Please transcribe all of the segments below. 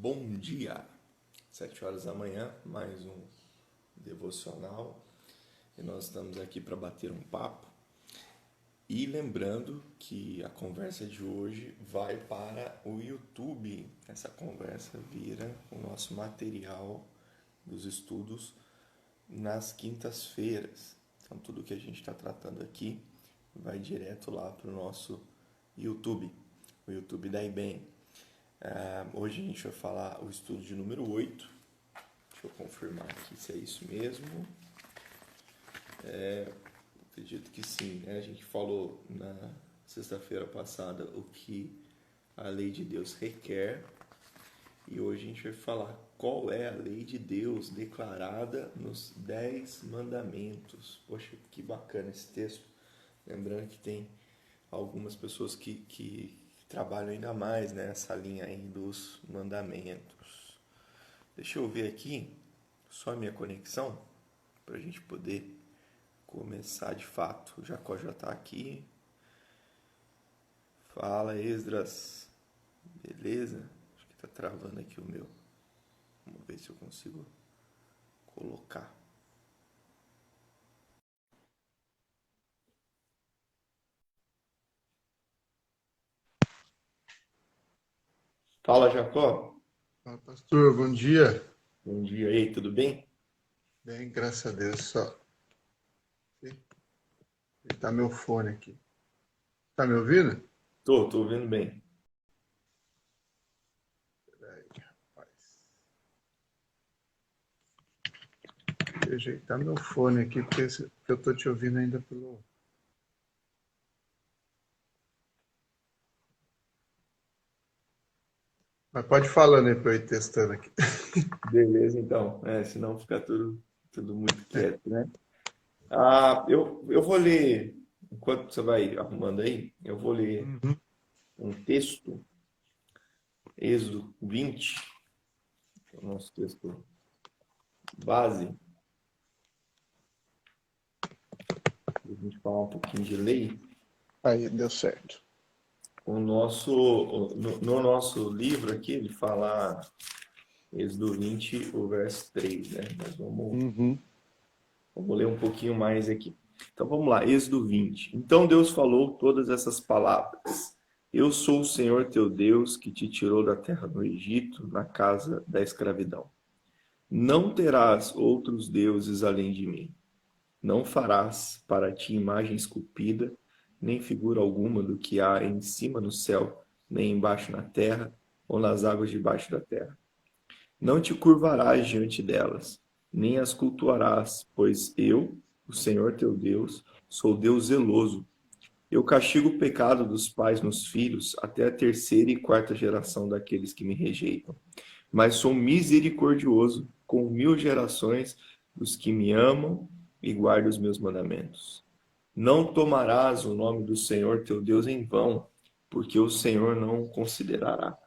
bom dia. 7 horas da manhã, mais um devocional. E nós estamos aqui para bater um papo. E lembrando que a conversa de hoje vai para o YouTube. Essa conversa vira o nosso material dos estudos nas quintas-feiras. Então, tudo que a gente está tratando aqui vai direto lá para o nosso YouTube, o YouTube da IBEM. Hoje a gente vai falar o estudo de número 8. Deixa eu confirmar aqui se é isso mesmo. Acredito que sim, né? A gente falou na sexta-feira passada o que a lei de Deus requer. E hoje a gente vai falar qual é a lei de Deus declarada nos 10 mandamentos. Poxa, que bacana esse texto. Lembrando que tem algumas pessoas que trabalham ainda mais nessa linha aí dos mandamentos. Deixa eu ver aqui só a minha conexão para a gente poder começar de fato. O Jacó já está aqui. Fala, Esdras. Beleza? Acho que está travando aqui o meu. Vamos ver se eu consigo colocar. Fala, Jacó. Fala, pastor, bom dia. Bom dia aí, tudo bem? Bem, graças a Deus, só. Tá meu fone aqui. Tá me ouvindo? Tô ouvindo bem. Peraí, rapaz. Deixa eu ajeitar meu fone aqui, porque eu tô te ouvindo ainda pelo... Mas pode ir falando aí pra eu ir testando aqui. Beleza, então. Senão fica tudo muito quieto, né? Eu vou ler, enquanto você vai arrumando aí, eu vou ler Uhum. um texto, Êxodo 20, que é o nosso texto base, para a gente falar um pouquinho de lei. Aí, deu certo. No nosso livro aqui, ele fala Êxodo 20, o verso 3, né? Mas Uhum. vamos ler um pouquinho mais aqui. Então vamos lá, Êxodo 20. Então Deus falou todas essas palavras. Eu sou o Senhor teu Deus que te tirou da terra do Egito, na casa da escravidão. Não terás outros deuses além de mim. Não farás para ti imagem esculpida, nem figura alguma do que há em cima no céu, nem embaixo na terra, ou nas águas debaixo da terra. Não te curvarás diante delas, nem as cultuarás, pois eu, o Senhor teu Deus, sou Deus zeloso. Eu castigo o pecado dos pais nos filhos até a terceira e quarta geração daqueles que me rejeitam. Mas sou misericordioso com 1000 gerações dos que me amam e guardam os meus mandamentos. Não tomarás o nome do Senhor teu Deus em vão, porque o Senhor não o considerará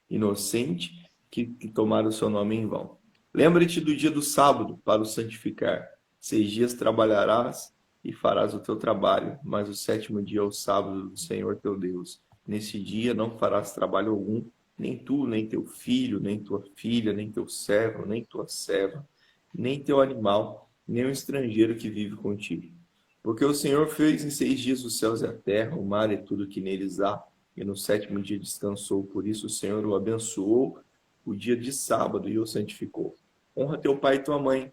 inocente que tomar o seu nome em vão. Lembra-te do dia do sábado para o santificar. 6 dias trabalharás e farás o teu trabalho, mas o sétimo dia é o sábado do Senhor teu Deus. Nesse dia não farás trabalho algum, nem tu, nem teu filho, nem tua filha, nem teu servo, nem tua serva, nem teu animal, nem o estrangeiro que vive contigo. Porque o Senhor fez em 6 dias os céus e a terra, o mar e tudo que neles há, e no sétimo dia descansou. Por isso o Senhor o abençoou o dia de sábado e o santificou. Honra teu pai e tua mãe,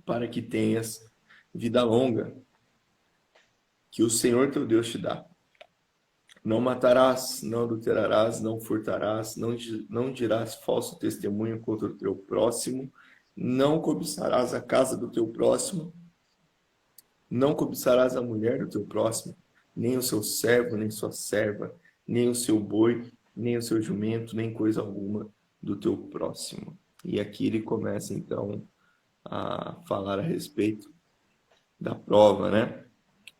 para que tenhas vida longa, que o Senhor teu Deus te dá. Não matarás, não adulterarás, não furtarás, não dirás falso testemunho contra o teu próximo, não cobiçarás a casa do teu próximo, não cobiçarás a mulher do teu próximo, nem o seu servo, nem sua serva, nem o seu boi, nem o seu jumento, nem coisa alguma do teu próximo. E aqui ele começa então a falar a respeito da prova, né?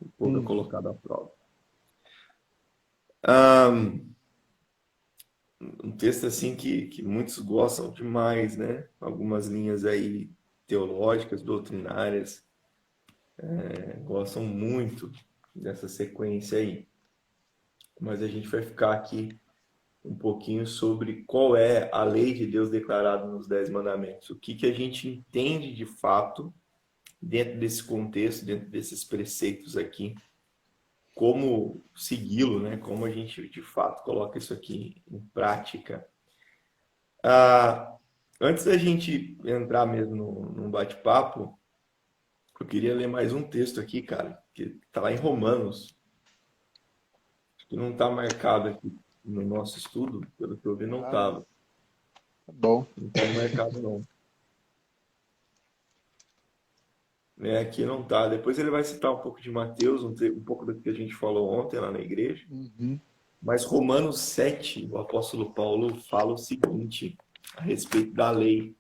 O povo é Uhum. colocado à prova. Um texto assim que muitos gostam demais, né? Algumas linhas aí teológicas, doutrinárias, gostam muito dessa sequência aí. Mas a gente vai ficar aqui um pouquinho sobre qual é a lei de Deus declarada nos Dez Mandamentos. O que que a gente entende de fato dentro desse contexto, dentro desses preceitos aqui, como segui-lo, né? Como a gente de fato coloca isso aqui em prática. Ah, antes da gente entrar mesmo num bate-papo, eu queria ler mais um texto aqui, cara, que está lá em Romanos, que não está marcado aqui no nosso estudo, pelo que eu vi, não Ah, estava. tá bom. Não está marcado, não. Né, aqui não está. Depois ele vai citar um pouco de Mateus, um pouco do que a gente falou ontem lá na igreja. Uhum. Mas Romanos 7, o apóstolo Paulo fala o seguinte a respeito da lei.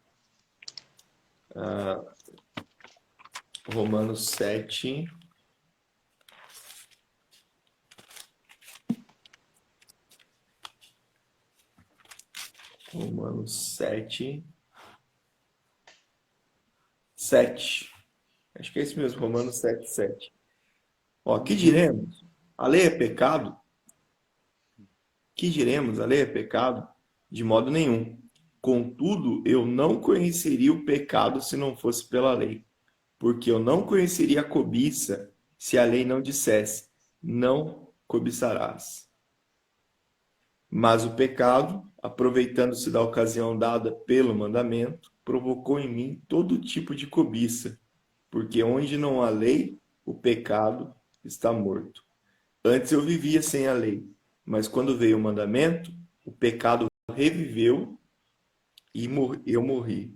Romanos 7, Romanos 7, 7. Acho que é isso mesmo, Romanos 7, 7. Ó, que Uhum. diremos? A lei é pecado? Que diremos? A lei é pecado? De modo nenhum. Contudo, eu não conheceria o pecado se não fosse pela lei, porque eu não conheceria a cobiça se a lei não dissesse: não cobiçarás. Mas o pecado, aproveitando-se da ocasião dada pelo mandamento, provocou em mim todo tipo de cobiça, porque onde não há lei, o pecado está morto. Antes eu vivia sem a lei, mas quando veio o mandamento, o pecado reviveu e eu morri.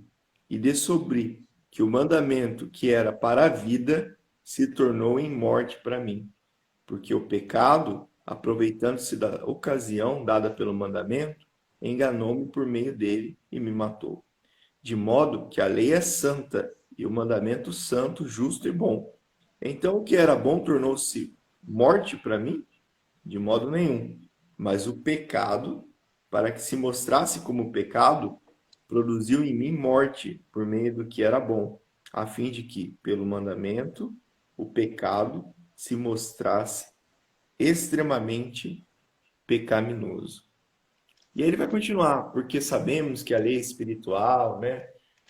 E descobri que o mandamento que era para a vida se tornou em morte para mim, porque o pecado, aproveitando-se da ocasião dada pelo mandamento, enganou-me por meio dele e me matou. De modo que a lei é santa e o mandamento santo, justo e bom. Então o que era bom tornou-se morte para mim? De modo nenhum. Mas o pecado, para que se mostrasse como pecado, produziu em mim morte por meio do que era bom, a fim de que, pelo mandamento, o pecado se mostrasse extremamente pecaminoso. E aí ele vai continuar, porque sabemos que a lei é espiritual, né?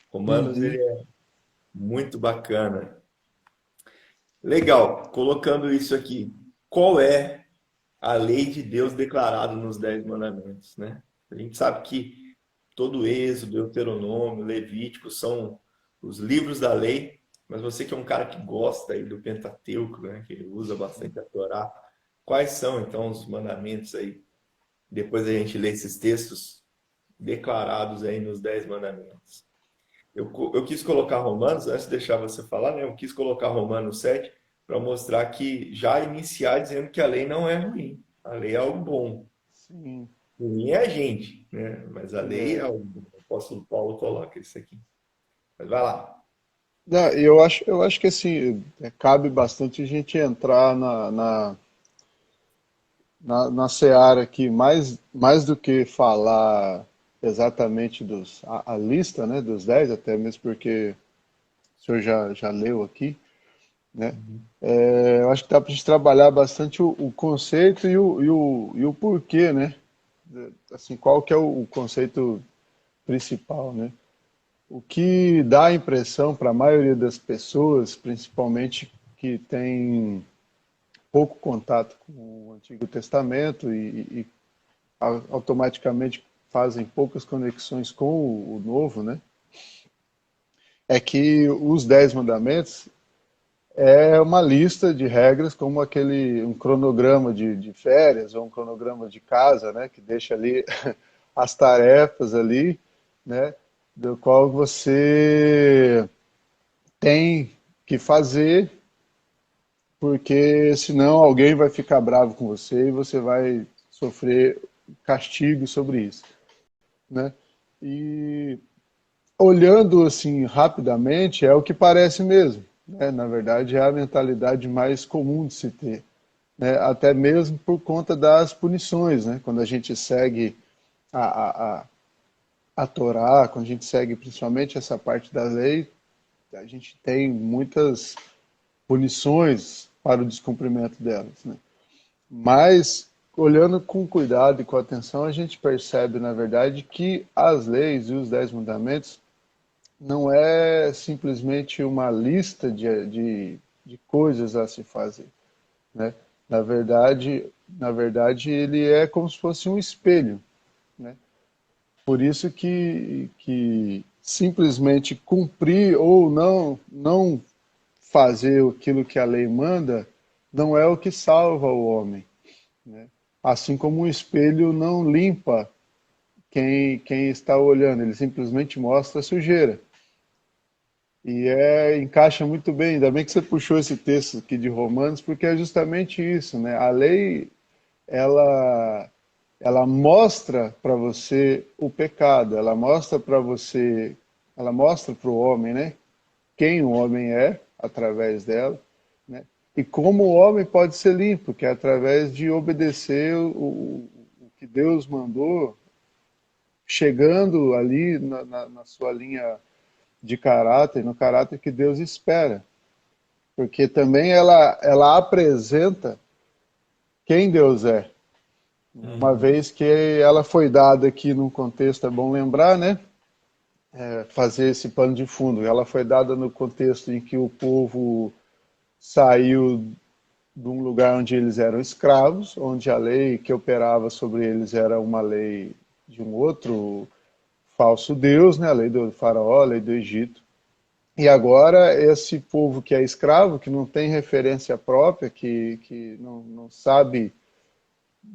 Romanos Uhum. ele é muito bacana. Legal, colocando isso aqui. Qual é a lei de Deus declarada nos Dez Mandamentos, né? A gente sabe que todo Êxodo, Deuteronômio, Levítico são os livros da lei, mas você que é um cara que gosta aí do Pentateuco, né? Que usa bastante a Torá, quais são então os mandamentos aí? Depois a gente lê esses textos declarados aí nos Dez Mandamentos. Eu quis colocar Romanos, antes de deixar você falar, né? Eu quis colocar Romanos 7 para mostrar que já iniciar dizendo que a lei não é ruim. A lei é algo bom. Sim. Ruim é a gente, né? Mas a lei é É. algo bom. O apóstolo Paulo coloca isso aqui. Mas vai lá. Não, eu acho que assim, cabe bastante a gente entrar na seara aqui, mais do que falar exatamente a lista, né, dos 10, até mesmo porque o senhor já leu aqui, né? Uhum. Eu acho que dá para a gente trabalhar bastante o conceito e o porquê, né? Assim, qual que é o conceito principal, né? O que dá a impressão para a maioria das pessoas, principalmente que tem pouco contato com o Antigo Testamento e automaticamente fazem poucas conexões com o Novo, né? É que os 10 mandamentos é uma lista de regras, como um cronograma de férias ou um cronograma de casa, né? Que deixa ali as tarefas ali, né? Do qual você tem que fazer, porque senão alguém vai ficar bravo com você e você vai sofrer castigo sobre isso, né? E olhando assim rapidamente, é o que parece mesmo, né? Na verdade, é a mentalidade mais comum de se ter, né? Até mesmo por conta das punições, né? Quando a gente segue a, a, a, a Torá, quando a gente segue principalmente essa parte da lei, a gente tem muitas punições para o descumprimento delas, né? Mas olhando com cuidado e com atenção, a gente percebe, na verdade, que as leis e os 10 mandamentos não é simplesmente uma lista de coisas a se fazer, né? Na verdade, ele é como se fosse um espelho, né? Por isso que simplesmente cumprir ou não fazer aquilo que a lei manda não é o que salva o homem, né? Assim como um espelho não limpa quem está olhando, ele simplesmente mostra a sujeira. E encaixa muito bem, ainda bem que você puxou esse texto aqui de Romanos, porque é justamente isso, né? A lei, ela, ela mostra para você o pecado, ela mostra para o homem, né? Quem o homem é, através dela, né? E como o homem pode ser limpo, que é através de obedecer o que Deus mandou, chegando ali na sua linha de caráter, no caráter que Deus espera. Porque também ela apresenta quem Deus é. Uma Uhum. vez que ela foi dada aqui num contexto, é bom lembrar, né? Fazer esse pano de fundo. Ela foi dada no contexto em que o povo saiu de um lugar onde eles eram escravos, onde a lei que operava sobre eles era uma lei de um outro falso Deus, né? A lei do faraó, a lei do Egito. E agora esse povo que é escravo, que não tem referência própria, que não sabe,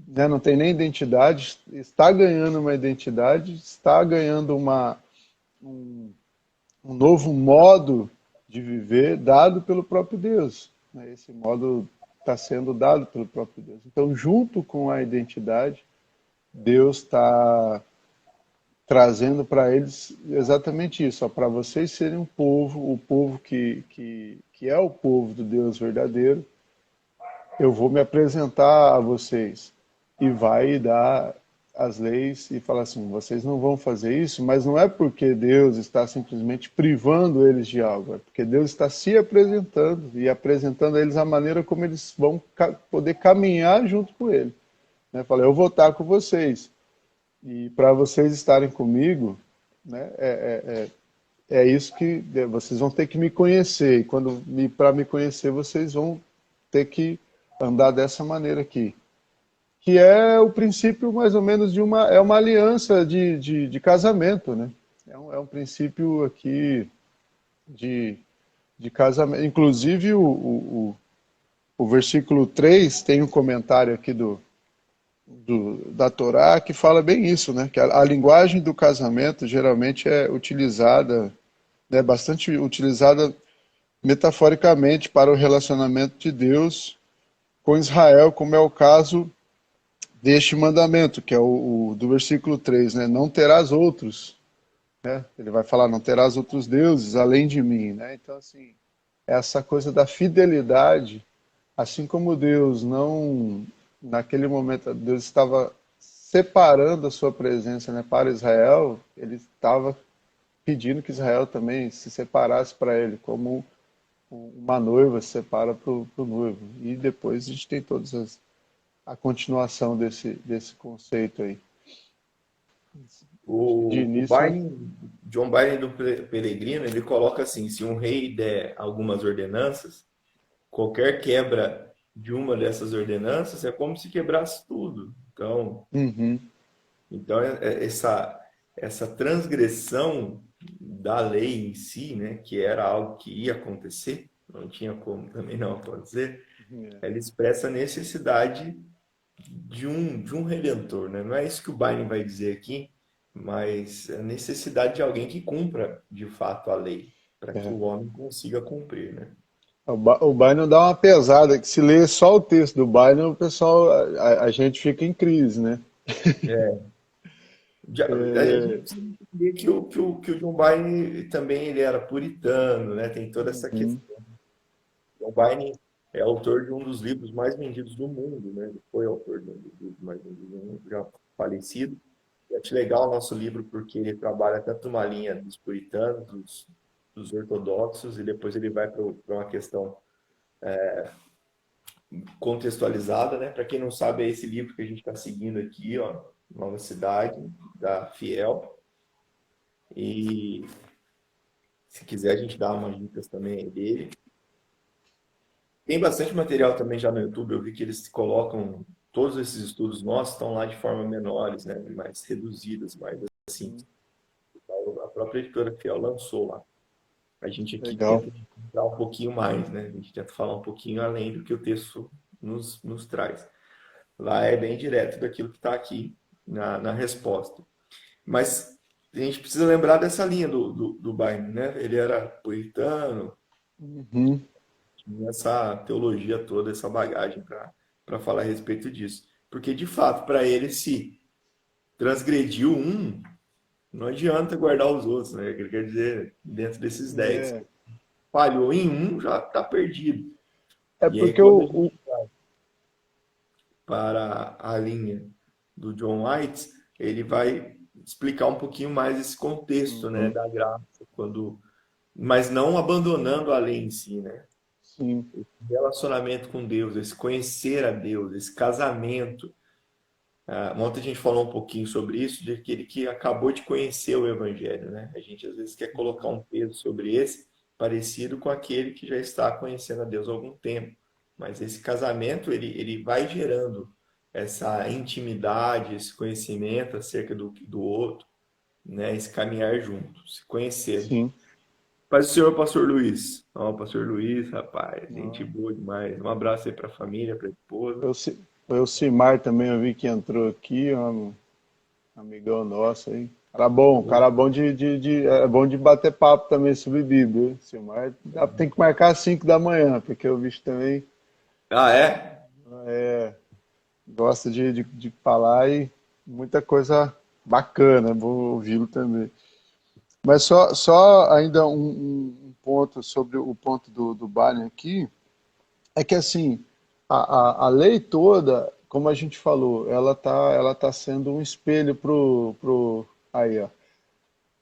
né, não tem nem identidade, está ganhando uma identidade, está ganhando um novo modo de viver dado pelo próprio Deus, né? Esse modo está sendo dado pelo próprio Deus. Então, junto com a identidade, Deus está trazendo para eles exatamente isso, para vocês serem um povo, o povo que é o povo do Deus verdadeiro, eu vou me apresentar a vocês e vai dar as leis e falar assim, vocês não vão fazer isso, mas não é porque Deus está simplesmente privando eles de algo, é porque Deus está se apresentando e apresentando a eles a maneira como eles vão poder caminhar junto com ele, né? Fala, eu vou estar com vocês e para vocês estarem comigo, né, é isso que vocês vão ter que me conhecer. E para me conhecer, vocês vão ter que andar dessa maneira aqui. Que é o princípio, mais ou menos, é uma aliança de casamento, né? É um princípio aqui de, de casamento. Inclusive, o versículo 3 tem um comentário aqui da Torá que fala bem isso, né? Que a linguagem do casamento geralmente é utilizada, né, bastante utilizada metaforicamente para o relacionamento de Deus com Israel, como é o caso deste mandamento, que é o do versículo 3, né? Não terás outros, né? Ele vai falar, não terás outros deuses além de mim, né? Então, assim, essa coisa da fidelidade, assim como Deus não, naquele momento, Deus estava separando a sua presença, né, para Israel, ele estava pedindo que Israel também se separasse para ele, como uma noiva se separa para o noivo. E depois a gente tem a continuação desse conceito aí. Acho que de O início. John Biden do Peregrino, ele coloca assim, se um rei der algumas ordenanças, qualquer quebra de uma dessas ordenanças é como se quebrasse tudo. Uhum, Essa transgressão da lei em si, né, que era algo que ia acontecer, não tinha como também não acontecer, é, ela expressa a necessidade de um redentor, né? Não é isso que o Biden vai dizer aqui, mas a necessidade de alguém que cumpra de fato a lei, para que é. o homem consiga cumprir, né? O Biden dá uma pesada, que se lê só o texto do Biden, o pessoal, a gente fica em crise, né? A gente precisa entender que o John Biden também ele era puritano, né? Tem toda essa Uhum, questão. John Biden é autor de um dos livros mais vendidos do mundo, né? Ele foi autor de um dos livros mais vendidos do mundo, já falecido. Eu acho legal o nosso livro porque ele trabalha tanto uma linha dos puritanos, dos ortodoxos, e depois ele vai para uma questão contextualizada, né? Para quem não sabe, é esse livro que a gente está seguindo aqui, ó, Nova Cidade, da Fiel. E se quiser, a gente dá umas dicas também aí dele. Tem bastante material também já no YouTube. Eu vi que eles colocam todos esses estudos nossos estão lá de forma menores, né? Mais reduzidas, mais assim. A própria editora Fiel lançou lá. A gente aqui Legal. tenta dar um pouquinho mais, né? A gente tenta falar um pouquinho além do que o texto nos traz. Lá é bem direto daquilo que está aqui na resposta. Mas a gente precisa lembrar dessa linha do Barney, né? Ele era puritano, Uhum. tinha essa teologia toda, essa bagagem para falar a respeito disso. Porque, de fato, para ele, se transgrediu um, não adianta guardar os outros, né? Ele quer dizer, dentro desses 10, É, falhou em um, já está perdido. é E aí, porque quando a gente para a linha do John White, ele vai explicar um pouquinho mais esse contexto, né, uhum, da graça, quando, mas não abandonando a lei em si, né? sim, Esse relacionamento com Deus, esse conhecer a Deus, esse casamento. Ontem a gente falou um pouquinho sobre isso, de aquele que acabou de conhecer o Evangelho, né? A gente às vezes quer colocar um peso sobre esse, parecido com aquele que já está conhecendo a Deus há algum tempo. Mas esse casamento, ele vai gerando essa intimidade, esse conhecimento acerca do outro, né? Esse caminhar junto, se conhecer. sim. Paz do Senhor, Pastor Luiz. Ó, Pastor Luiz, rapaz, gente Ah, boa demais. Um abraço aí para a família, para a esposa. o Elcimar também eu vi que entrou aqui, um amigão nosso aí. Cara bom é bom de bater papo também sobre Bíblia. Elcimar tem que marcar às 5 da manhã, porque o bicho também Ah, é? gosta de falar e muita coisa bacana, vou ouvi-lo também. Mas só ainda um ponto sobre o ponto do Barney aqui, é que assim, a lei toda, como a gente falou, ela tá sendo um espelho aí, ó,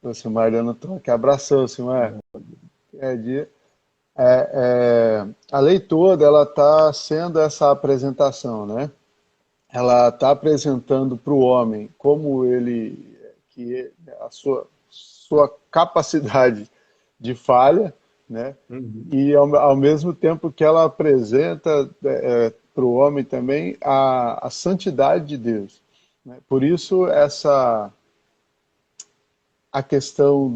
o Silmar dando toque, abraçou, Silmar. É, a lei toda, ela tá sendo essa apresentação, né? Ela está apresentando para o homem como ele, que a sua capacidade de falha, né? Uhum. E ao mesmo tempo que ela apresenta para o homem também a santidade de Deus, né? Por isso a questão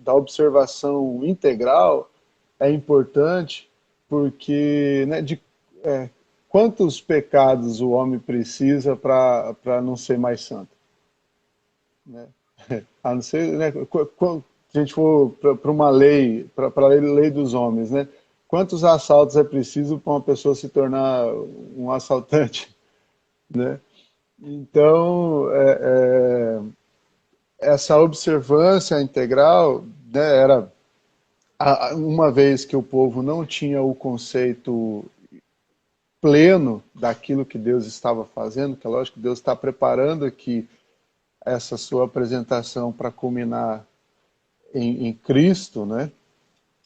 da observação integral é importante, porque né, é, quantos pecados o homem precisa para não ser mais santo? Né? A não ser, né, quando a gente for para uma lei, para a lei dos homens, né? Quantos assaltos é preciso para uma pessoa se tornar um assaltante? Né? Então, essa observância integral, né, era uma vez que o povo não tinha o conceito pleno daquilo que Deus estava fazendo, que é lógico que Deus está preparando aqui essa sua apresentação para culminar em Cristo, né?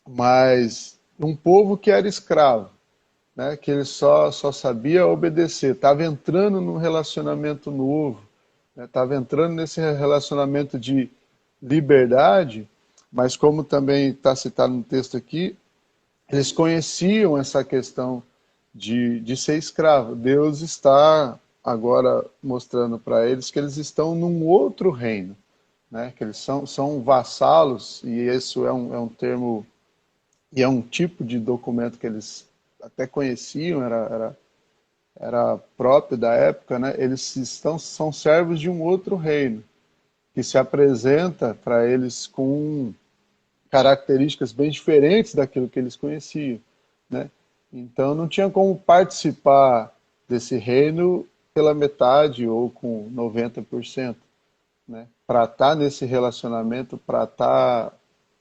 Mas um povo que era escravo, né? Que ele só sabia obedecer, estava entrando num relacionamento novo, estava entrando nesse relacionamento de liberdade, mas como também está citado no texto aqui, eles conheciam essa questão de ser escravo. Deus está agora mostrando para eles que eles estão num outro reino, né? Que eles são vassalos, e isso é um termo, e é um tipo de documento que eles até conheciam, era próprio da época, né? Eles são servos de um outro reino, que se apresenta para eles com características bem diferentes daquilo que eles conheciam, né? Então não tinha como participar desse reino pela metade ou com 90%, né? Para estar nesse relacionamento, para estar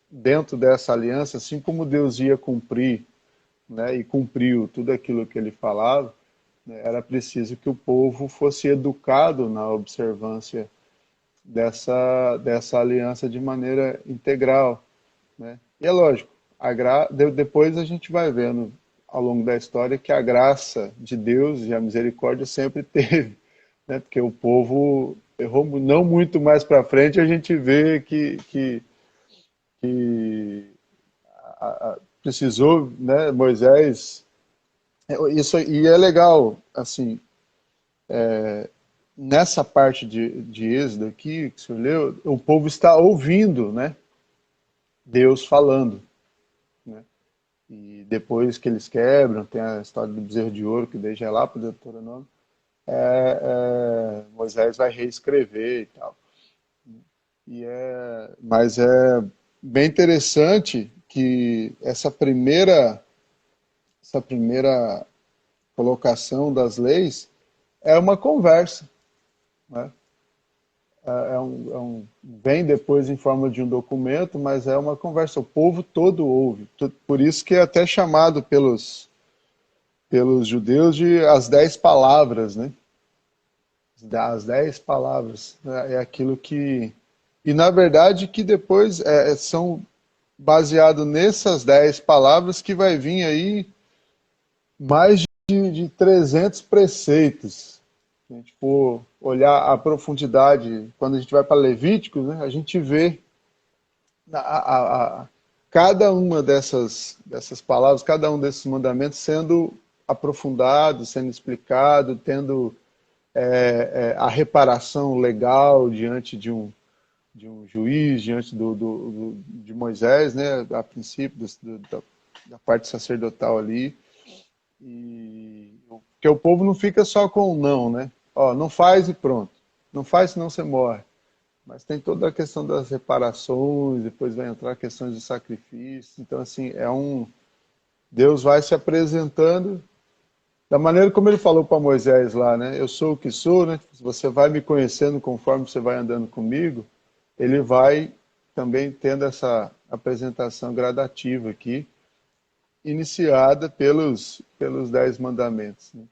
dentro dessa aliança, assim como Deus ia cumprir, né? E cumpriu tudo aquilo que ele falava, né? Era preciso que o povo fosse educado na observância dessa aliança de maneira integral, né? E é lógico, depois a gente vai vendo ao longo da história que a graça de Deus e a misericórdia sempre teve, né? Porque o povo errou, não muito mais para frente a gente vê que precisou, né, Moisés, isso, e é legal, assim, nessa parte de Êxodo aqui, que o senhor leu, o povo está ouvindo, né, Deus falando, né, e depois que eles quebram, tem a história do bezerro de ouro, que daí já é lá para o Deuteronômio, Moisés vai reescrever e tal. Mas é bem interessante que essa primeira colocação das leis é uma conversa, né? Vem depois em forma de um documento, mas é uma conversa. O povo todo ouve. Por isso que é até chamado pelos judeus de as 10 palavras, né? As 10 palavras. É aquilo que... E, na verdade, que depois são baseado nessas 10 palavras que vai vir aí mais de 300 preceitos. Se a gente for olhar a profundidade, quando a gente vai para Levíticos, né, a gente vê cada uma dessas palavras, cada um desses mandamentos sendo aprofundado, sendo explicado, tendo a reparação legal diante de um juiz, diante de Moisés, né, a princípio da parte sacerdotal ali. Porque o povo não fica só com o não, né? Ó, não faz e pronto. Não faz senão você morre. Mas tem toda a questão das reparações, depois vai entrar questões de sacrifício. Então, assim, Deus vai se apresentando da maneira como ele falou para Moisés lá, né? Eu sou o que sou, né? Você vai me conhecendo conforme você vai andando comigo. Ele vai também tendo essa apresentação gradativa aqui, iniciada pelos 10 mandamentos, né?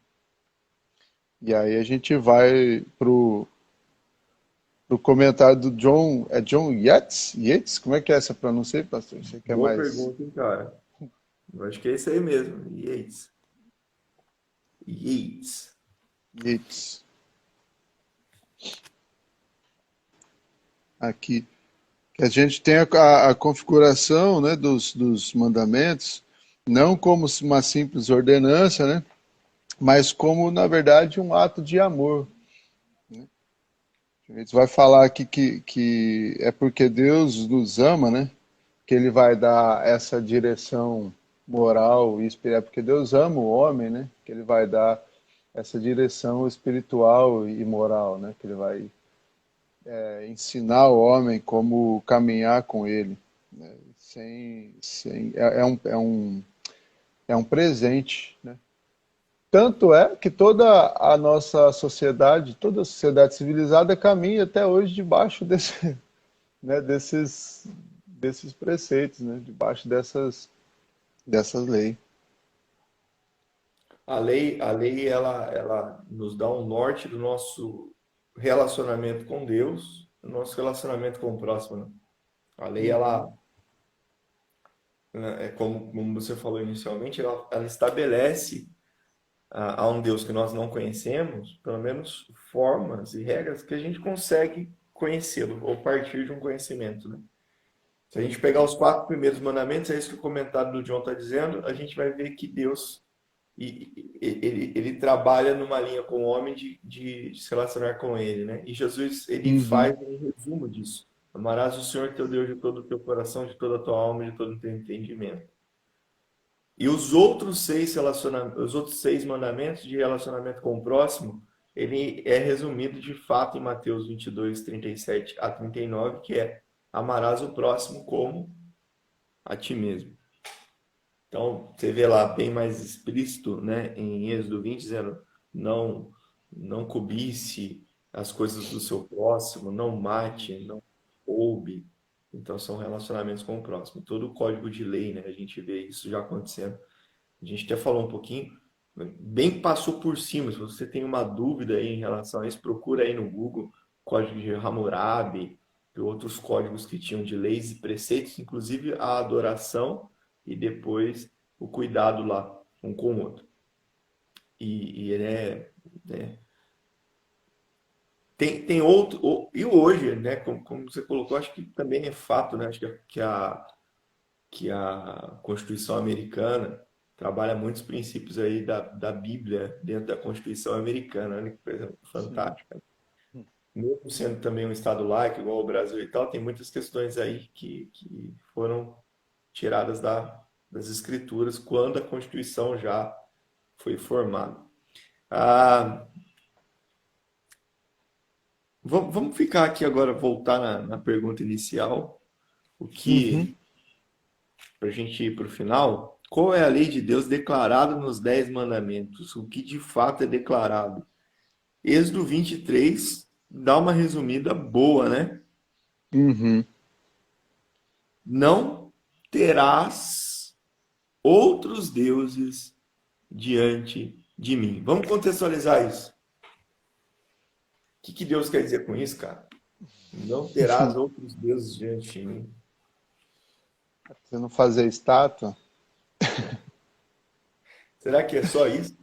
E aí a gente vai pro comentário do John, é John Yates? Yates? Como é que é essa pronúncia aí, pastor? Você quer Boa mais pergunta, hein, cara? Eu acho que é isso aí mesmo. Yates. Yates. Yates aqui? Que a gente tem a configuração, né, dos mandamentos, não como uma simples ordenança, né, mas como, na verdade, um ato de amor. A gente vai falar aqui que é porque Deus nos ama, né? Que ele vai dar essa direção moral e espiritual, porque Deus ama o homem, né? Que ele vai dar essa direção espiritual e moral, né? Que ele vai ensinar o homem como caminhar com ele, né? É um presente, né? Tanto é que toda a nossa sociedade, toda a sociedade civilizada caminha até hoje debaixo né, desses preceitos, né, debaixo dessas leis. A lei ela nos dá um norte do nosso relacionamento com Deus, do nosso relacionamento com o próximo, né? A lei, Uhum. né, é como você falou inicialmente, ela estabelece a um Deus que nós não conhecemos, pelo menos formas e regras que a gente consegue conhecê-lo, ou partir de um conhecimento, né? Se a gente pegar os 4 primeiros mandamentos, é isso que o comentário do John está dizendo, a gente vai ver que Deus ele trabalha numa linha com o homem de se relacionar com ele, né? E Jesus, ele Uhum. faz um resumo disso. Amarás o Senhor teu Deus de todo o teu coração, de toda a tua alma, de todo o teu entendimento. E os outros seis mandamentos de relacionamento com o próximo, ele é resumido de fato em Mateus 22, 37 a 39, que é: amarás o próximo como a ti mesmo. Então, você vê lá bem mais explícito, né, em Êxodo 20, dizendo: não, não cobice as coisas do seu próximo, não mate, não roube. Então, são relacionamentos com o próximo. Todo o código de lei, né, a gente vê isso já acontecendo. A gente até falou um pouquinho, bem passou por cima. Se você tem uma dúvida aí em relação a isso, procura aí no Google, código de Hammurabi e outros códigos que tinham de leis e preceitos, inclusive a adoração e depois o cuidado lá. um com o outro. E ele é, né, tem outro, e hoje, né, como você colocou, acho que também é fato, né, acho que a Constituição americana trabalha muitos princípios aí da Bíblia dentro da Constituição americana, né, que, por exemplo, Sim. fantástica. Mesmo sendo também um estado laico, igual o Brasil e tal, tem muitas questões aí que foram tiradas das escrituras quando a Constituição já foi formada. Ah, vamos ficar aqui agora, voltar na pergunta inicial, o Uhum. que, para a gente ir para o final, qual é a lei de Deus declarada nos Dez Mandamentos? O que de fato é declarado? Êxodo 23 dá uma resumida boa, né? Uhum. Não terás outros deuses diante de mim. Vamos contextualizar isso. O que Deus quer dizer com isso, cara? Não terás outros deuses diante de mim. Você não fazer estátua? Será que é só isso?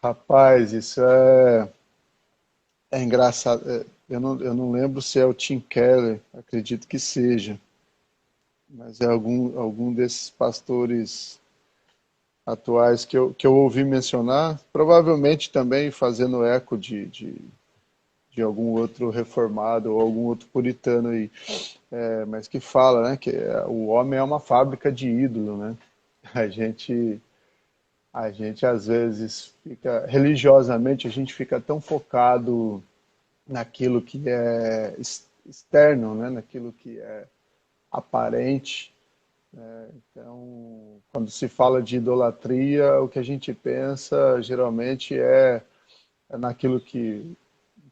Rapaz, isso é engraçado. Eu não lembro se é o Tim Keller, acredito que seja, mas é algum desses pastores atuais que eu ouvi mencionar, provavelmente também fazendo eco de algum outro reformado ou algum outro puritano aí, mas que fala, né, que o homem é uma fábrica de ídolo, né? A gente, a gente às vezes fica, religiosamente, a gente fica tão focado naquilo que é externo, né, naquilo que é aparente. Então, quando se fala de idolatria, o que a gente pensa geralmente é naquilo que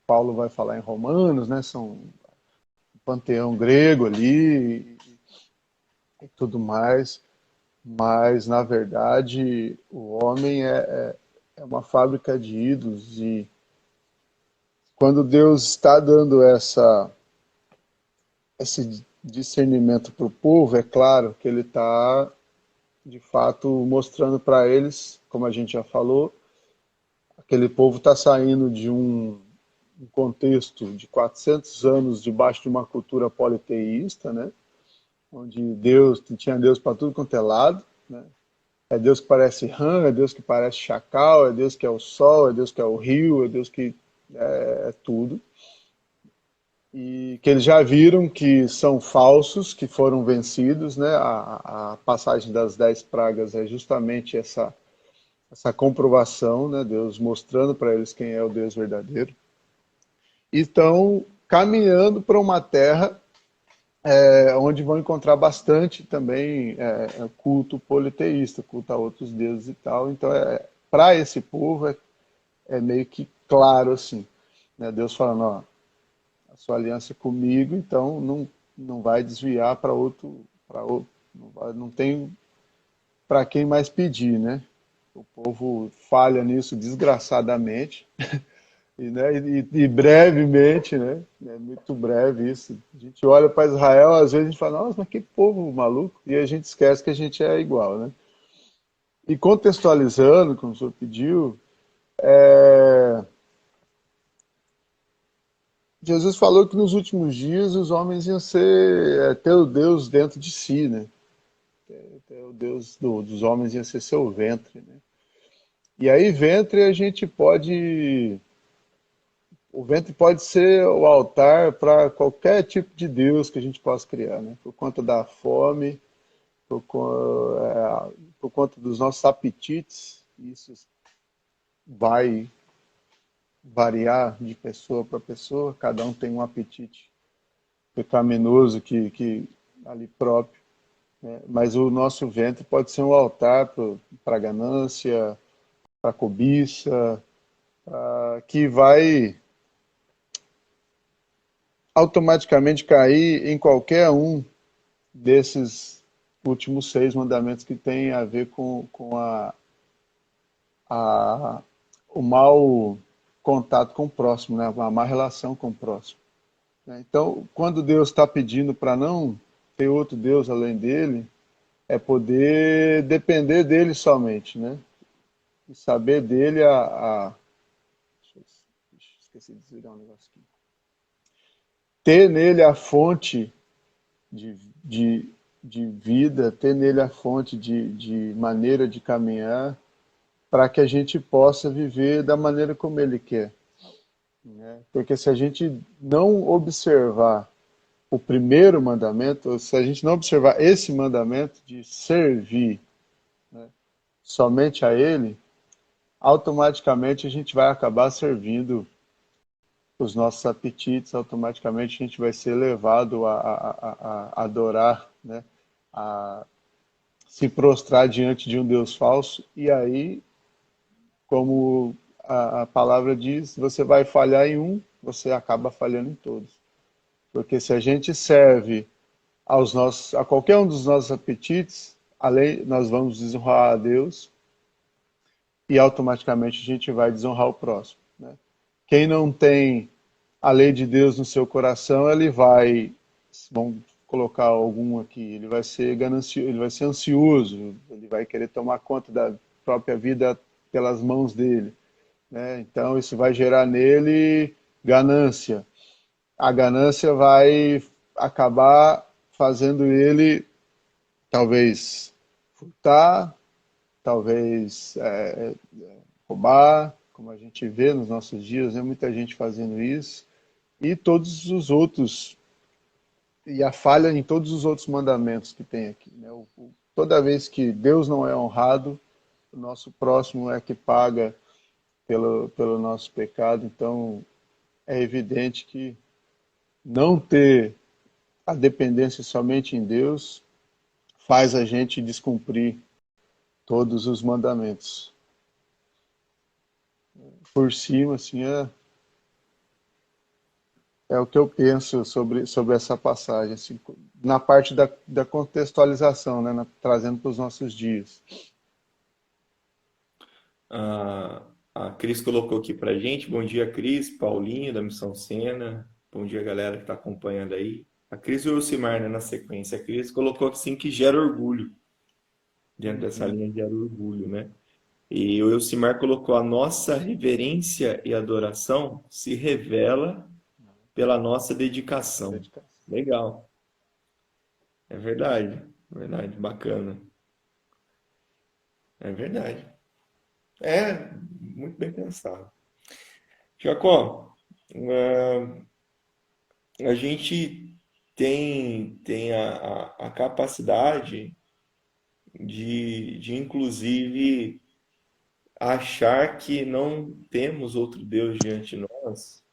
Paulo vai falar em Romanos, né? São o panteão grego ali e tudo mais. Mas, na verdade, o homem é uma fábrica de ídolos. E quando Deus está dando esse discernimento para o povo, é claro que ele está, de fato, mostrando para eles, como a gente já falou, aquele povo está saindo de um contexto de 400 anos debaixo de uma cultura politeísta, né? Onde tinha Deus para tudo quanto é lado, né? É Deus que parece rã, é Deus que parece chacal, é Deus que é o sol, é Deus que é o rio, é Deus que é tudo. E que eles já viram que são falsos, que foram vencidos, né? A passagem das 10 pragas é justamente essa comprovação, né? Deus mostrando para eles quem é o Deus verdadeiro. E estão caminhando para uma terra onde vão encontrar bastante também culto politeísta, culto a outros deuses e tal. Então, para esse povo, é meio que claro assim, né? Deus falando, ó, a sua aliança é comigo, então não vai desviar para outro, não tem para quem mais pedir, né? O povo falha nisso desgraçadamente. E, né, e brevemente, né? É muito breve isso. A gente olha para Israel, às vezes a gente fala, nossa, mas que povo maluco. E a gente esquece que a gente é igual, né? E contextualizando, como o senhor pediu, Jesus falou que nos últimos dias os homens iam ter o Deus dentro de si, né? O Deus dos homens ia ser seu ventre, né? E aí, ventre, o ventre pode ser o altar para qualquer tipo de Deus que a gente possa criar, né? Por conta da fome, por conta dos nossos apetites, isso vai variar de pessoa para pessoa, cada um tem um apetite pecaminoso que ali próprio, né? Mas o nosso ventre pode ser um altar para ganância, para cobiça, que vai automaticamente cair em qualquer um desses últimos 6 mandamentos que tem a ver com a, o mau contato com o próximo, né? A má relação com o próximo. Então, quando Deus está pedindo para não ter outro Deus além dele, é poder depender dele somente, né? E saber dele deixa eu, esqueci de desligar um negócio aqui. Ter nele a fonte de, de, de vida, ter nele a fonte de maneira de caminhar, para que a gente possa viver da maneira como ele quer, né? Porque se a gente não observar o primeiro mandamento, ou se a gente não observar esse mandamento de servir, né, somente a ele, automaticamente a gente vai acabar servindo os nossos apetites, automaticamente a gente vai ser levado a adorar, né, a se prostrar diante de um Deus falso, e aí, como a palavra diz, você vai falhar em um, você acaba falhando em todos. Porque se a gente serve a qualquer um dos nossos apetites, além, nós vamos desonrar a Deus e automaticamente a gente vai desonrar o próximo, né? Quem não tem a lei de Deus no seu coração, ele vai, vamos colocar algum aqui, ele vai ser ganancioso, ele vai ser ansioso, ele vai querer tomar conta da própria vida pelas mãos dele, né? Então isso vai gerar nele ganância. A ganância vai acabar fazendo ele talvez furtar, talvez roubar, como a gente vê nos nossos dias, né? Muita gente fazendo isso, e todos os outros, e a falha em todos os outros mandamentos que tem aqui, né? Toda vez que Deus não é honrado, o nosso próximo é que paga pelo nosso pecado, então é evidente que não ter a dependência somente em Deus faz a gente descumprir todos os mandamentos. Por cima, assim, é o que eu penso sobre essa passagem, assim, na parte da contextualização, né, trazendo para os nossos dias. A Cris colocou aqui pra gente. Bom dia, Cris, Paulinho, da Missão Sena. Bom dia, galera que está acompanhando aí. A Cris e o Elcimar, né, na sequência. A Cris colocou assim que gera orgulho. Dentro dessa Uhum. linha gera orgulho, né? E o Elcimar colocou: a nossa reverência e adoração se revela pela nossa dedicação. Dedicação. Legal. É verdade. Verdade. Bacana. É verdade. É, muito bem pensado. Jacó, a gente tem a capacidade de inclusive, achar que não temos outro Deus diante de nós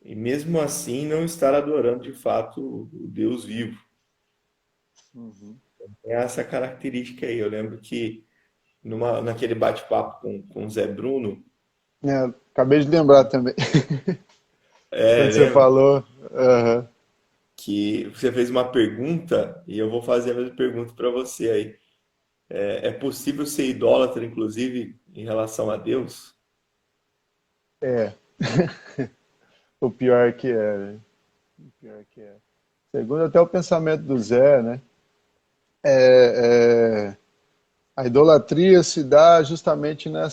e, mesmo assim, não estar adorando de fato o Deus vivo. Uhum. É essa característica aí. Eu lembro que naquele bate-papo com o Zé Bruno, Acabei de lembrar também, quando você lembra falou. Aham. que você fez uma pergunta e eu vou fazer a mesma pergunta para você aí. É possível ser idólatra, inclusive, em relação a Deus? É, o pior que é, né? O pior que é. Segundo até o pensamento do Zé, né? É, a idolatria se dá justamente na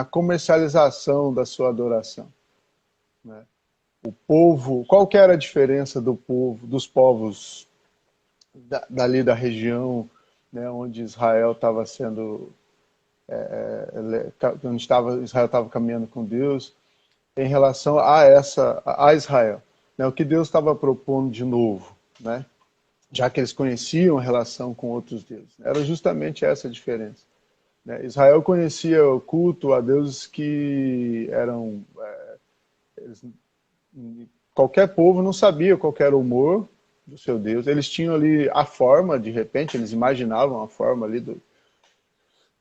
comercialização da sua adoração, né? O povo, qual que era a diferença dos povos dali da região, né, onde Israel estava sendo, Israel estava caminhando com Deus, em relação a Israel, né? O que Deus estava propondo de novo, né? Já que eles conheciam a relação com outros deuses. Era justamente essa a diferença, né? Israel conhecia o culto a deuses que eram... eles, qualquer povo não sabia qual era o humor do seu Deus. Eles tinham ali a forma, de repente, eles imaginavam a forma ali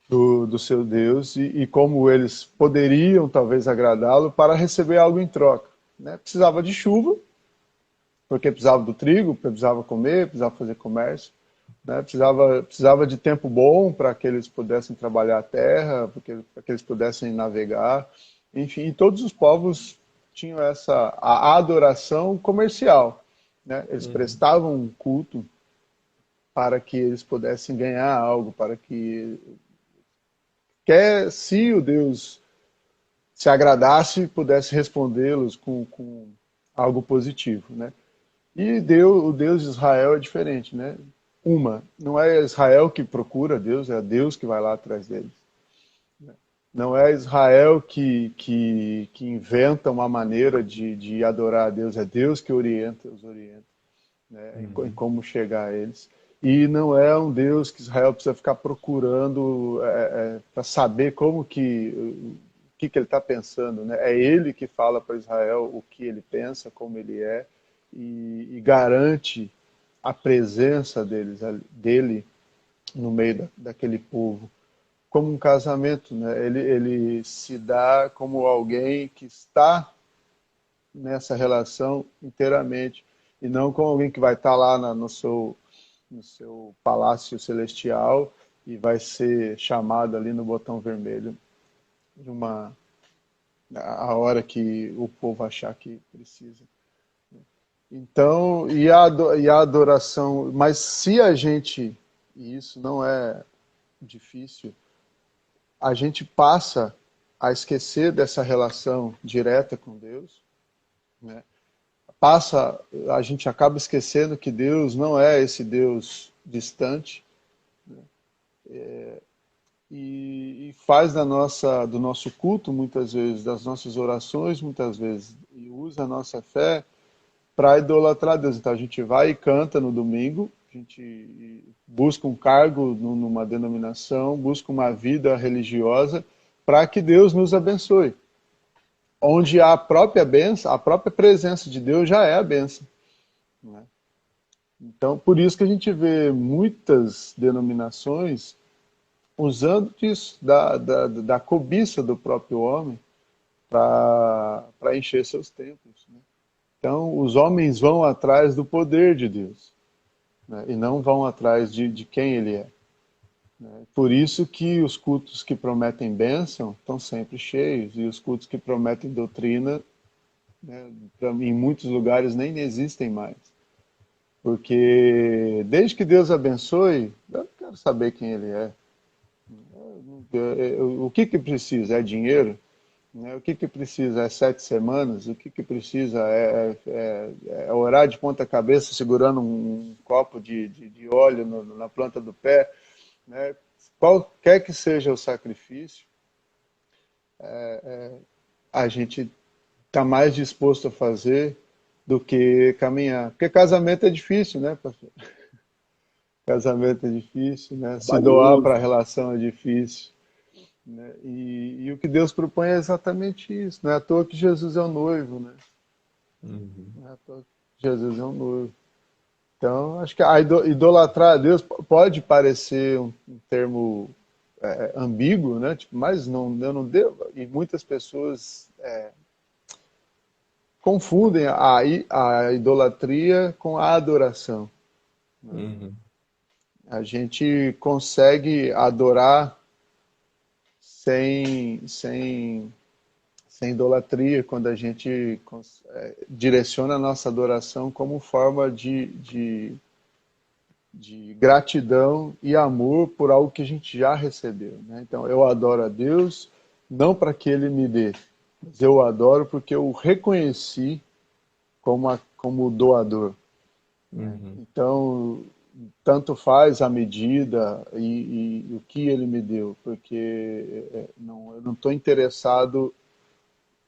do seu Deus e como eles poderiam talvez agradá-lo para receber algo em troca, né? Precisava de chuva, porque precisava do trigo, porque precisava comer, precisava fazer comércio, né? Precisava de tempo bom para que eles pudessem trabalhar a terra, para que eles pudessem navegar, enfim, e todos os povos tinham a adoração comercial, né? Eles Uhum. prestavam um culto para que eles pudessem ganhar algo, para que se o Deus se agradasse, pudesse respondê-los com algo positivo, né? E Deus, o Deus de Israel é diferente, né? Não é Israel que procura Deus, é Deus que vai lá atrás deles. Não é Israel que inventa uma maneira de adorar a Deus, é Deus que os orienta, né, em Uhum. como chegar a eles. E não é um Deus que Israel precisa ficar procurando para saber o que ele está pensando, né? É ele que fala para Israel o que ele pensa, como ele é, e garante a presença dele no meio daquele povo. Como um casamento, né? Ele se dá como alguém que está nessa relação inteiramente, e não como alguém que vai estar lá no seu palácio celestial e vai ser chamado ali no botão vermelho numa a hora que o povo achar que precisa. Então, e a adoração, mas se a gente, e isso não é difícil, a gente passa a esquecer dessa relação direta com Deus, né? A gente acaba esquecendo que Deus não é esse Deus distante, e faz do nosso culto muitas vezes, das nossas orações muitas vezes, e usa a nossa fé para idolatrar Deus. Então a gente vai e canta no domingo, a gente busca um cargo numa denominação, busca uma vida religiosa para que Deus nos abençoe. Onde a própria bênção, a própria presença de Deus já é a bênção, né? Então, por isso que a gente vê muitas denominações usando disso, da cobiça do próprio homem para encher seus templos, né? Então, os homens vão atrás do poder de Deus, né? E não vão atrás de quem ele é, né? Por isso que os cultos que prometem bênção estão sempre cheios, e os cultos que prometem doutrina, né, em muitos lugares nem existem mais. Porque desde que Deus abençoe, eu não quero saber quem ele é. O que precisa? É dinheiro? O que precisa? É 7 semanas? O que precisa? É orar de ponta cabeça segurando um copo de óleo na planta do pé, né? Qualquer que seja o sacrifício, a gente está mais disposto a fazer do que caminhar. Porque casamento é difícil, né, pastor? Casamento é difícil, né? Se doar para a Trabalhoso. relação é difícil, né? E o que Deus propõe é exatamente isso. Não é à toa que Jesus é o noivo, né? Uhum. Não é à toa que Jesus é o noivo. Então, acho que idolatrar a Deus pode parecer um termo ambíguo, né? Tipo, mas não, eu não devo. E muitas pessoas confundem a idolatria com a adoração. Uhum. A gente consegue adorar sem idolatria, quando a gente direciona a nossa adoração como forma de gratidão e amor por algo que a gente já recebeu, né? Então, eu adoro a Deus não para que Ele me dê, mas eu o adoro porque eu o reconheci como doador, né? Uhum. Então, tanto faz a medida e o que Ele me deu, porque eu não estou interessado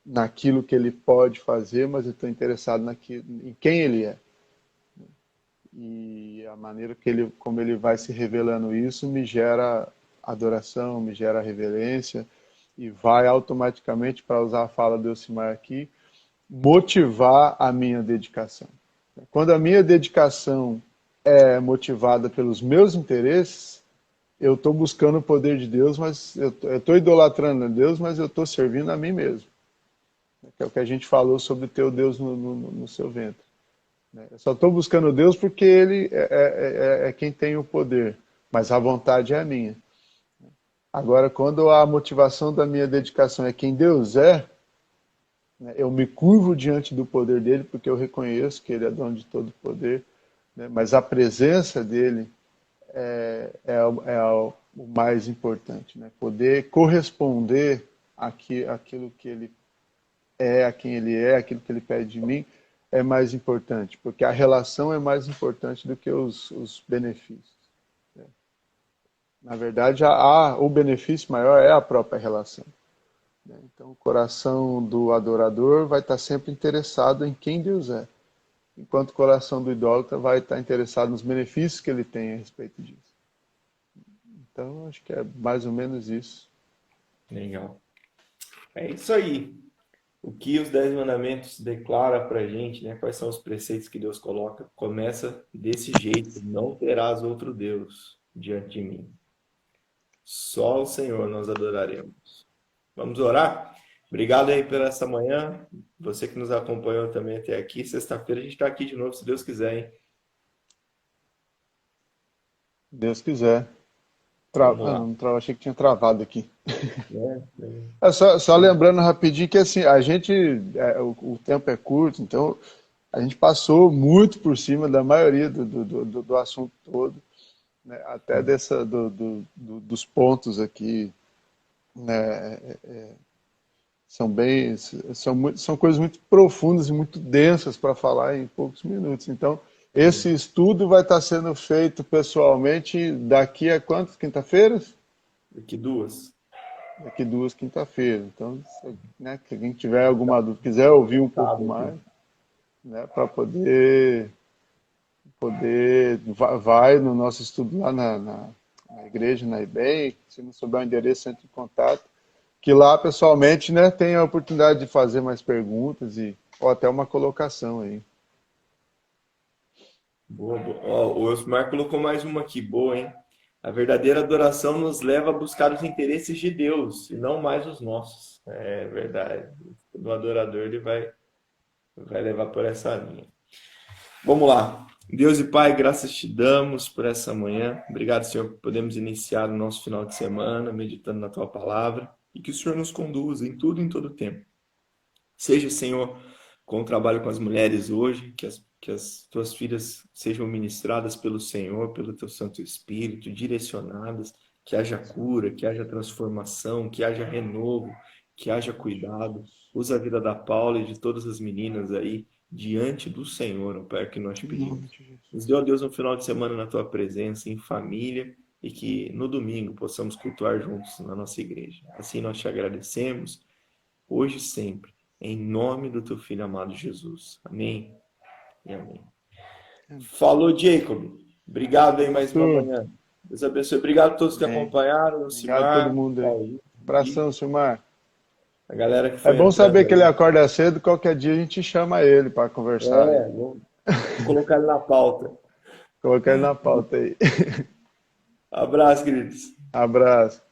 naquilo que Ele pode fazer, mas eu estou interessado em quem Ele é. E a maneira como ele vai se revelando isso me gera adoração, me gera reverência e vai automaticamente, para usar a fala do Elcimar aqui, motivar a minha dedicação. Quando a minha dedicação é motivada pelos meus interesses, eu estou buscando o poder de Deus, mas eu estou idolatrando a Deus, mas eu estou servindo a mim mesmo. Que é o que a gente falou sobre ter o Deus no seu ventre. Eu só estou buscando Deus porque Ele é quem tem o poder, mas a vontade é a minha. Agora, quando a motivação da minha dedicação é quem Deus é, né, eu me curvo diante do poder dele, porque eu reconheço que Ele é dono de todo o poder, né, mas a presença dele o mais importante, né? Poder corresponder àquilo que ele a quem ele é, aquilo que ele pede de mim, é mais importante, porque a relação é mais importante do que os benefícios. Na verdade, o benefício maior é a própria relação. Então, o coração do adorador vai estar sempre interessado em quem Deus é, enquanto o coração do idólatra vai estar interessado nos benefícios que ele tem a respeito disso. Então, acho que é mais ou menos isso. Legal. É isso aí. O que os 10 mandamentos declaram para a gente, né? Quais são os preceitos que Deus coloca? Começa desse jeito: não terás outro Deus diante de mim. Só o Senhor nós adoraremos. Vamos orar? Obrigado aí por essa manhã. Você que nos acompanhou também até aqui. Sexta-feira a gente está aqui de novo, se Deus quiser, hein? Deus quiser. Vamos lá. Achei que tinha travado aqui. Né? Só lembrando rapidinho que assim, o tempo é curto, então a gente passou muito por cima da maioria do assunto todo, né, até dos pontos aqui, né, são coisas muito profundas e muito densas para falar em poucos minutos. Então, esse estudo vai estar sendo feito pessoalmente daqui a quantas quinta-feiras? Daqui duas. Daqui 2 quinta-feiras. Então, né, se alguém tiver alguma dúvida, quiser ouvir um pouco mais, né, para poder vai no nosso estudo lá na igreja, na IBEM, se não souber o endereço, entre em contato, que lá pessoalmente, né, tem a oportunidade de fazer mais perguntas ou até uma colocação aí. Boa, boa. Ó, o Elfmar colocou mais uma aqui, boa, hein? A verdadeira adoração nos leva a buscar os interesses de Deus e não mais os nossos. É verdade. O adorador ele vai levar por essa linha. Vamos lá. Deus e Pai, graças te damos por essa manhã. Obrigado, Senhor, por podermos iniciar o nosso final de semana meditando na tua palavra e que o Senhor nos conduza em tudo e em todo tempo. Seja, Senhor, com o trabalho com as mulheres hoje, que as tuas filhas sejam ministradas pelo Senhor, pelo teu Santo Espírito, direcionadas, que haja cura, que haja transformação, que haja renovo, que haja cuidado. Usa a vida da Paula e de todas as meninas aí diante do Senhor, ó Pai, que nós te pedimos. Nos dê, ó Deus, um final de semana na tua presença, em família, e que no domingo possamos cultuar juntos na nossa igreja. Assim nós te agradecemos, hoje e sempre, em nome do teu Filho amado Jesus. Amém e amém. Falou, Jacob. Obrigado aí mais uma manhã. Deus abençoe. Obrigado a todos que acompanharam. Obrigado a todo mundo aí. Abração, Silmar. A galera que foi bom saber que ele acorda cedo, qualquer dia a gente chama ele para conversar. Vou colocar ele na pauta. Colocar ele na pauta aí. Abraço, queridos. Abraço.